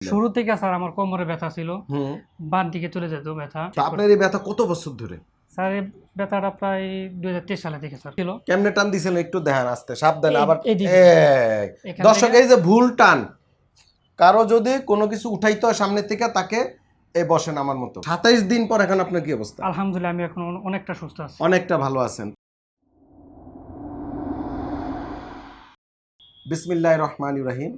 শুরু থেকে স্যার আমার কোমরে ব্যথা ছিল, হুম। বাম দিকে চলে যেত ব্যথা। তো আপনার এই ব্যথা কত বছর ধরে? স্যার এই ব্যথাটা প্রায় 2023 সালে থেকে স্যার ছিল। কেমনে টান দিয়েছিলেন একটু দেখেন, আসতে সাবধানে। আবার এইদিকে এখান দর্শক, থেকে এই যে ভুল টান, কারো যদি কোনো কিছু উঠাইতে হয় সামনে থেকে, তাকে এই বসেন আমার মতো। 27 দিন পর এখন আপনার কি অবস্থা? আলহামদুলিল্লাহ আমি এখন অনেকটা সুস্থ আছি। অনেকটা ভালো আছেন। বিসমিল্লাহির রহমানির রহিম।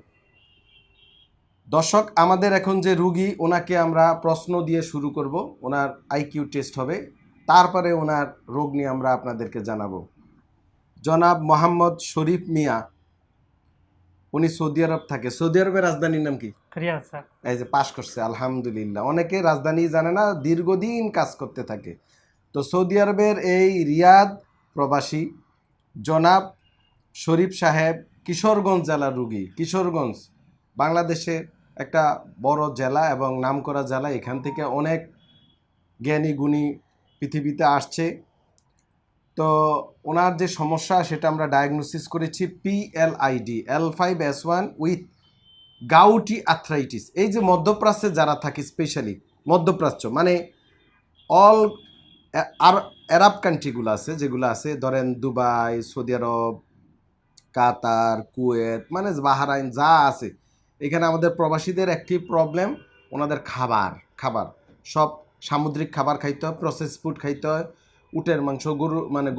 দর্শক, আমাদের এখন যে রুগী, ওনাকে আমরা প্রশ্ন দিয়ে শুরু করব। ওনার আইকিউ টেস্ট হবে, তারপরে ওনার রোগ নিয়ে আমরা আপনাদেরকে জানাবো। জনাব মোহাম্মদ শরীফ মিয়া, উনি সৌদি আরব থাকে। সৌদি আরবের রাজধানীর নাম কি? রিয়াজ স্যার। এই যে পাশ করছে, আলহামদুলিল্লাহ। অনেকে রাজধানী জানে না, দীর্ঘদিন কাজ করতে থাকে। তো সৌদি আরবের এই রিয়াদ প্রবাসী জনাব শরীফ সাহেব কিশোরগঞ্জ জেলার রুগী। কিশোরগঞ্জ বাংলাদেশে একটা বড় জেলা এবং নামকরা জেলা। এখান থেকে অনেক জ্ঞানী গুণী পৃথিবীতে আসছে। তো ওনার যে সমস্যা সেটা আমরা ডায়াগনোসিস করেছি PLID L5S1 with gouty arthritis. এই যে মধ্যপ্রাচ্যে যারা থাকে, স্পেশালি মধ্যপ্রাচ্য মানে অল আরব কান্ট্রিগুলো আছে, যেগুলো আছে ধরেন দুবাই, সৌদি আরব, কাতার, কুয়েত, মানে বাহরাইন যা আছে, এখানে আমাদের প্রবাসীদের একটি প্রবলেম, ওনাদের খাবার সব সামুদ্রিক খাবার খাইতে হয়, প্রসেস ফুড খাইতে হয়। উটের মাংস,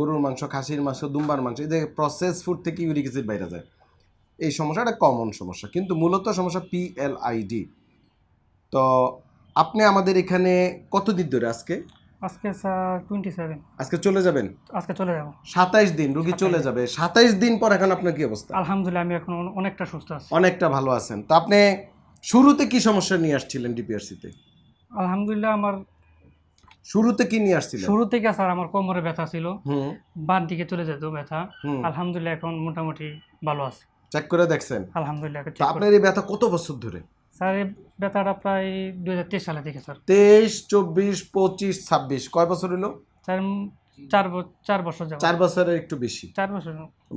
গরুর মাংস, খাসির মাংস, দুম্বার মাংস, এই যে প্রসেস ফুড থেকে ইউরিক অ্যাসিড বাইরে যায়। এই সমস্যাটা কমন সমস্যা, কিন্তু মূলত সমস্যা PLID। তো আপনি আমাদের এখানে কতদিন ধরে? আজকে স্যার 27। আজকে চলে যাবেন? আজকে চলে যাব। 27 দিন রুগী চলে যাবে। 27 দিন পর এখন আপনার কি অবস্থা? আলহামদুলিল্লাহ আমি এখন অনেকটা সুস্থ আছি। অনেকটা ভালো আছেন। তো আপনি শুরুতে কি সমস্যা নিয়ে আসছিলেন ডিপিআরসিতে? আলহামদুলিল্লাহ আমার শুরুতে কি নিয়ে আসছিলেন? শুরু থেকে স্যার আমার কোমরে ব্যথা ছিল, হুম বাম দিকে চলে যেত ব্যথা। হুম। আলহামদুলিল্লাহ এখন মোটামুটি ভালো আছে। চেক করে দেখছেন? আলহামদুলিল্লাহ তো আপনার এই ব্যথা কত বছর ধরে? স্যার এই ব্যথাটা প্রায় 2023 সালে থেকে স্যার। 23, 24, 25, 26 কয় বছর হলো? স্যার 4 বছর যাবত। 4 বছরের একটু বেশি। 4 বছর।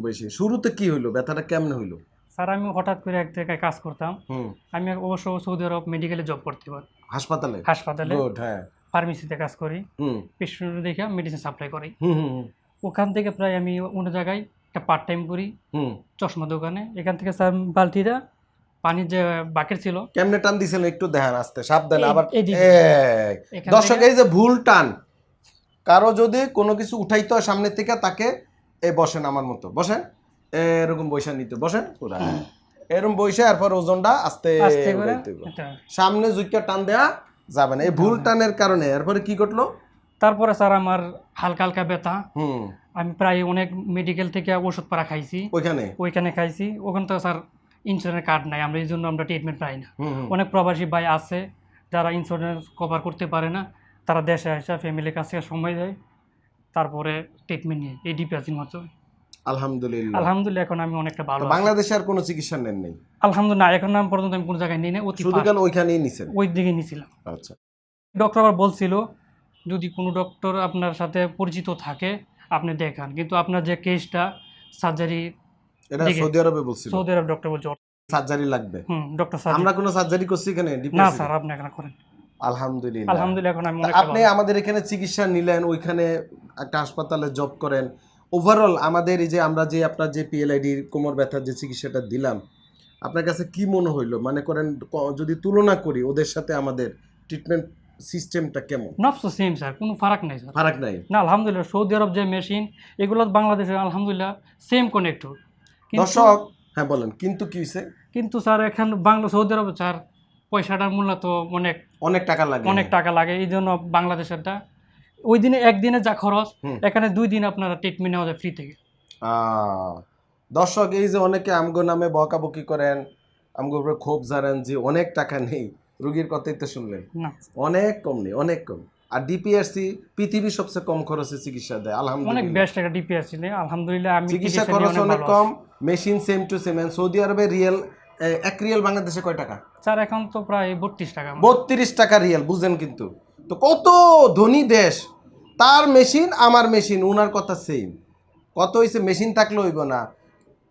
বেশি। শুরুতে কি হইলো? ব্যথাটা কেমনে হইলো? স্যার আমি হঠাৎ করে এক জায়গায় কাজ করতাম। হুম। আমি অবশ্য সৌদি আরব মেডিকেলে জব করতে পারি, হাসপাতালে? হাসপাতালে গুড, হ্যাঁ। ফার্মেসিতে কাজ করি, হুম পেশেন্ট দেখে মেডিসিন সাপ্লাই করি। হুম হুম ওখান থেকে প্রায় আমি অন্য জায়গায় একটা পার্ট টাইম করি হুম। চশমা দোকানে। এখান থেকে স্যার বালতিটা পানির যে বাকেট ছিল, কেমনে টান দিয়েছিলেন একটু দেখেন, আসতে সাবধানে। আবার এইদিকে এখান দর্শক, থেকে এই যে ভুল টান, কারো যদি কোনো কিছু উঠাইতে হয় সামনে থেকে, তাকে এই বসেন আমার মতো, বসেন এরকম বৈশা নিতে, বসেন পুরা এরকম বৈশা। এরপর ওজনটা আস্তে আস্তে করে উঠাইতে হবে। এটা। সামনে জুইকা টান দেয়া যাবে না এই ভুল টানের কারণে। এরপরে কি ঘটলো? তারপরে স্যার আমার হালকা হালকা ব্যথা। হুম। আমি প্রায় অনেক মেডিকেল থেকে ওষুধ পাড়া খাইছি, ওইখানে খাইছি। ওখানে তো স্যার ইন্স্যুরেন্স কার্ড নাই, আমরা এই জন্য আমরা ট্রিটমেন্ট পাই না। অনেক প্রবাসী ভাই আছে যারা ইন্স্যুরেন্স কভার করতে পারে না, তারা দেশে আসে ফ্যামিলির কাছে সময় দেয়, তারপরে ট্রিটমেন্ট নিয়ে এই ডিপিআরসির মতো। আলহামদুলিল্লাহ। আলহামদুলিল্লাহ এখন আমি অনেকটা ভালো আছি। বাংলাদেশে আর কোনো চিকিৎসা নেন নাই? আলহামদুলিল্লাহ এখন আমি পর্যন্ত আমি কোনো জায়গায় নিই না, শুধু কেন ওইখানেই নিছেন? ওই দিকে নিয়েছিলাম। আচ্ছা। ডক্টর আবার বলছিল যদি কোনো ডক্টর আপনার সাথে পরিচিত থাকে আপনি দেখান, কিন্তু আপনার যে কেসটা সার্জারি, এটা সৌদি আরবে বলছিল? সৌদি আরব ডক্টর বলছে সার্জারি লাগবে। ডক্টর আমরা কোনো সার্জারি করছি এখানে? না স্যার, আপনি এখানে করেন। আলহামদুলিল্লাহ। আলহামদুলিল্লাহ এখন আমি আপনি আমাদের এখানে চিকিৎসা নিলেন, ওইখানে একটা হাসপাতালে জব করেন। ওভারঅল আমাদের এই যে আমরা যে আপনার যে PLID কোমর ব্যথার যে চিকিৎসাটা দিলাম, আপনার কাছে কি মনে হইলো? মানে করেন যদি তুলনা করি ওদের সাথে, আমাদের ট্রিটমেন্ট সিস্টেমটা কেমন? নফস সেম স্যার, কোনো ফারাক নাই স্যার। ফারাক নাই না আলহামদুলিল্লাহ, সৌদি আরব যে মেশিন এগুলো বাংলাদেশের আলহামদুলিল্লাহ সেম কানেক্টর। দর্শক, হ্যাঁ বলেন, কিন্তু কি হইছে? কিন্তু স্যার এখন সৌদি আরব স্যার পয়সাটার মূল্য তো অনেক অনেক টাকা লাগে, অনেক টাকা লাগে। এই জন্য বাংলাদেশেরটা ওই দিনে একদিনে যা খরচ, এখানে 2 দিন আপনারা ট্রিটমেন্ট নেওয়া যায় ফ্রি থেকে। দর্শক, এই যে অনেকে আমগো নামে বকাবকি করেন, আমগো উপরে ক্ষোভ ঝাড়েন যে অনেক টাকা নেই, রুগীর কথাই তো শুনলেন, না অনেক কম নেই, অনেক কম। আর ডিপিআরসি পৃথিবীর সবচেয়ে কম খরচে চিকিৎসা দেয়, অনেক আলহামদুলিল্লাহ। বেস্ট একটা ডিপিআরসি নেই আলহামদুলিল্লাহ। আমি চিকিৎসা খরচ অনেক কম, machine same to same. Saudi আরবে রিয়েল, 1 রিয়েল বাংলাদেশে কয় টাকা? স্যার এখন তো প্রায় 32 টাকা। 32 টাকা রিয়েল, বুঝেন? কিন্তু তো কত ধনী দেশ, তার মেশিন আমার মেশিন, উনার কথা সেম। কত হয়েছে? মেশিন থাকলে হইব না,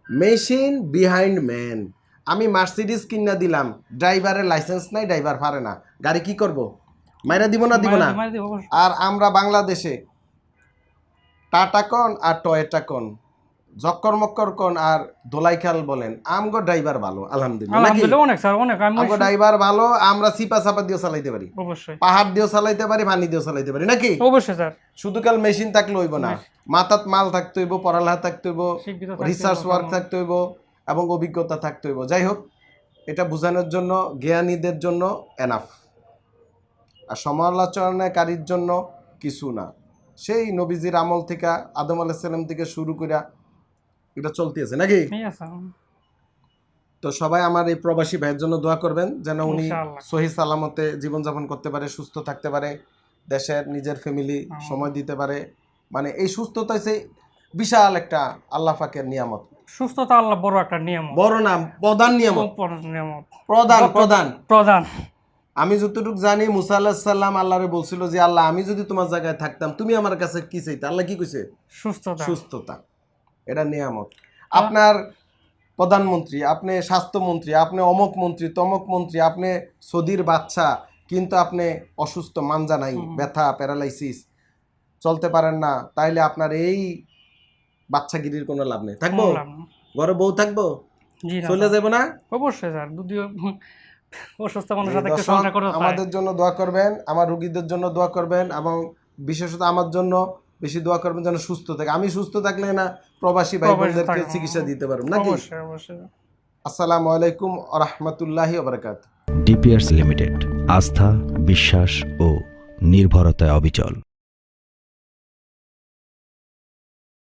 মেশিন বিহাইন্ড ম্যান। আমি মার্সিডিজ কিনা দিলাম, ড্রাইভারের লাইসেন্স নাই, ড্রাইভার পারে না, গাড়ি কি করব? মাইরা দিব না? দিব না? আর আমরা বাংলাদেশে টাটা কন আর টয়েটা কন, জক্কর মক্কর কন আর দোলাইখাল বলেন, আমগো ড্রাইভার ভালো আলহামদুলিল্লাহ। আলহামদুলিল্লাহ অনেক স্যার, অনেক আমগো ড্রাইভার ভালো, আমরা সিপা চাপা দিয়ে চালাইতে পারি, অবশ্যই পাহাড় দিয়েও চালাইতে পারি, পানি দিয়েও চালাইতে পারি, নাকি? অবশ্যই স্যার। শুধু কাল মেশিন থাকলে হইব না, মাথাত মাল থাকতে হইব, পড়ালেখা থাকতে হইব, রিসার্চ ওয়ার্ক থাকতে হইব এবং অভিজ্ঞতা থাকতে হইব। যাই হোক, এটা বোঝানোর জন্য জ্ঞানীদের জন্য এনাফ, আর সমালোচনাকারীর জন্য কিছু না। সেই নবীজির আমল থেকে, আদম আলাইহিস সালাম থেকে শুরু করে এটা চলতে আছে, নাকি? তো সবাই আমার এই প্রবাসী ভাইয়ের জন্য দোয়া করবেন, যেন উনি সহি সালামতে জীবনযাপন করতে পারে, সুস্থ থাকতে পারে, দেশের নিজের ফ্যামিলি সময় দিতে পারে। মানে এই সুস্থতা হচ্ছে বিশাল একটা আল্লাহ পাকের নিয়ামত। সুস্থতা আল্লাহ বড় একটা নিয়ামত, বড় নাম, প্রধান নিয়ামত, প্রধান প্রধান প্রধান। আমি যতটুকু জানি মুসা আলাইহিস সালাম আল্লাহরে বলছিল যে আল্লাহ, আমি যদি তোমার জায়গায় থাকতাম তুমি আমার কাছে কি চাইতে? আল্লাহ কি কইছে? সুস্থতা। সুস্থতা, এটা নিয়ামত। আপনার প্রধানমন্ত্রী, আপনি স্বাস্থ্যমন্ত্রী, আপনি অমক মন্ত্রী, তমক মন্ত্রী, আপনি সৌদির বাচ্চা, কিন্তু আপনি অসুস্থ, মানজা নাই, ব্যথা, প্যারালাইসিস, চলতে পারেন না, তাইলে আপনার এই বাচ্চাগিরির কোনো লাভ নেই। থাকবো ঘরে বউ থাকবো, চলে যাবো না? অবশ্যই স্যার, যদিও অসুস্থ মানুষের সাথে একটু সংসার করতে হয়। আমাদের জন্য দোয়া করবেন, আমার রোগীদের জন্য দোয়া করবেন, এবং বিশেষত আমার জন্য বেশি দোয়া করবেন যেন সুস্থ থাকে। আমি সুস্থ থাকলে না প্রবাসী ভাই বোনদেরকে চিকিৎসা দিতে পারবো, নাকি? অবশ্যই অবশ্যই। আসসালামু আলাইকুম ওয়া রাহমাতুল্লাহি ওয়া বারাকাতুহু। ডিপিআরস লিমিটেড, আস্থা, বিশ্বাস ও নির্ভরতায় অবিচল।